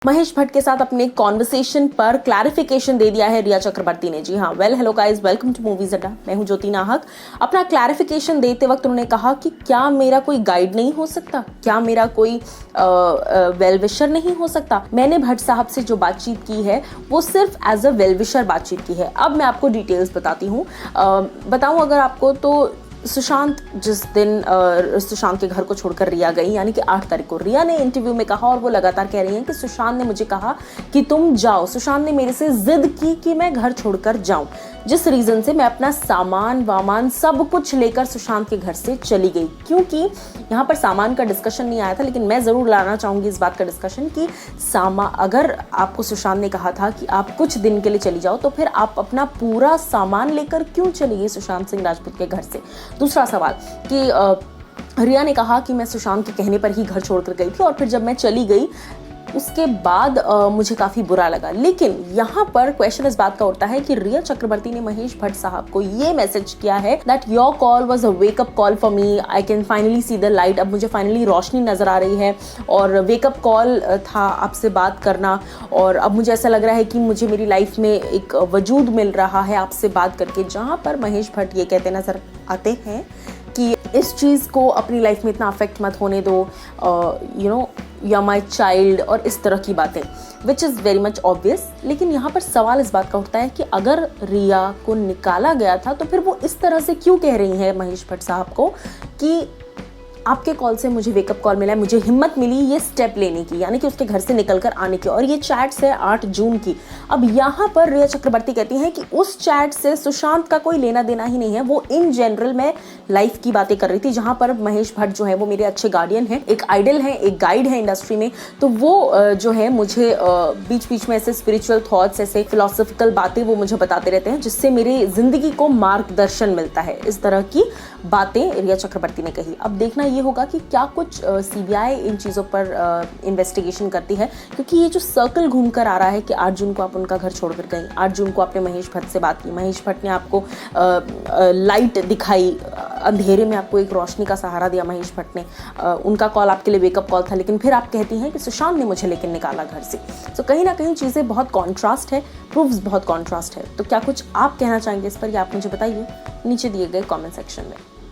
महेश भट्ट के साथ अपने कॉन्वर्सेशन पर क्लैरिफिकेशन दे दिया है रिया चक्रवर्ती ने। जी हाँ, hello guys, welcome to movies Adda. मैं हूं ज्योति नाहक। अपना क्लैरिफिकेशन देते वक्त उन्होंने कहा कि क्या मेरा कोई गाइड नहीं हो सकता, क्या मेरा कोई वेल विशर नहीं हो सकता। मैंने भट्ट साहब से जो बातचीत की है वो सिर्फ एज अ वेल विशर बातचीत की है। अब मैं आपको डिटेल्स बताती हूँ। बताऊँ अगर आपको तो सुशांत जिस दिन सुशांत के घर को छोड़कर रिया गई, यानी कि 8 तारीख को, रिया ने इंटरव्यू में कहा और वो लगातार कह रही हैं कि सुशांत ने मुझे कहा कि तुम जाओ। सुशांत ने मेरे से जिद की कि मैं घर छोड़कर जाऊं, जिस रीजन से मैं अपना सामान वामान सब कुछ लेकर सुशांत के घर से चली गई। क्योंकि यहाँ पर सामान का डिस्कशन नहीं आया था, लेकिन मैं जरूर लाना चाहूंगी इस बात का डिस्कशन कि अगर आपको सुशांत ने कहा था कि आप कुछ दिन के लिए चली जाओ, तो फिर आप अपना पूरा सामान लेकर क्यों चली गई सुशांत सिंह राजपूत के घर से। दूसरा सवाल कि रिया ने कहा कि मैं सुशांत के कहने पर ही घर छोड़कर गई थी और फिर जब मैं चली गई उसके बाद मुझे काफ़ी बुरा लगा। लेकिन यहाँ पर क्वेश्चन इस बात का उठता है कि रिया चक्रवर्ती ने महेश भट्ट साहब को ये मैसेज किया है that your call was a wake up call for me, I can finally see the light. अब मुझे फाइनली रोशनी नज़र आ रही है और वेकअप कॉल था आपसे बात करना, और अब मुझे ऐसा लग रहा है कि मुझे मेरी लाइफ में एक वजूद मिल रहा है आपसे बात करके। जहाँ पर महेश भट्ट ये कहते नजर आते हैं कि इस चीज़ को अपनी लाइफ में इतना अफेक्ट मत होने दो, यू आर माई चाइल्ड, और इस तरह की बातें, which is very much obvious. लेकिन यहाँ पर सवाल इस बात का उठता है कि अगर रिया को निकाला गया था तो फिर वो इस तरह से क्यों कह रही है महेश भट्ट साहब को कि आपके कॉल से मुझे वेकअप कॉल मिला है, मुझे हिम्मत मिली ये स्टेप लेने की, यानी कि उसके घर से निकलकर आने की। और ये चैट्स है 8 जून की। अब यहाँ पर रिया चक्रवर्ती कहती हैं कि उस चैट से सुशांत का कोई लेना देना ही नहीं है, वो इन जनरल में लाइफ की बातें कर रही थी। जहाँ पर महेश भट्ट जो है वो मेरे अच्छे गार्डियन हैं, एक आइडल हैं, एक गाइड है इंडस्ट्री में। तो वो जो है मुझे बीच बीच में ऐसे स्पिरिचुअल थॉट्स, ऐसे फिलोसॉफिकल बातें वो मुझे बताते रहते हैं, जिससे मेरी जिंदगी को मार्गदर्शन मिलता है। इस तरह की बातें रिया चक्रवर्ती ने कही। अब देखना ये होगा कि क्या कुछ सीबीआई इन चीज़ों पर इन्वेस्टिगेशन करती है, क्योंकि ये जो सर्कल घूमकर आ रहा है कि 8 जून को आप उनका घर छोड़कर गई, 8 जून को आपने महेश भट्ट से बात की, महेश भट्ट ने आपको लाइट दिखाई, अंधेरे में आपको एक रोशनी का सहारा दिया महेश भट्ट ने, उनका कॉल आपके लिए वेकअप कॉल था, लेकिन फिर आप कहती हैं कि सुशांत ने मुझे लेकर निकाला घर से। तो कहीं ना कहीं चीज़ें बहुत कॉन्ट्रास्ट है, प्रूफ्स बहुत कॉन्ट्रास्ट है। तो क्या कुछ आप कहना चाहेंगे इस पर, या आप मुझे बताइए नीचे दिए गए कॉमेंट सेक्शन में।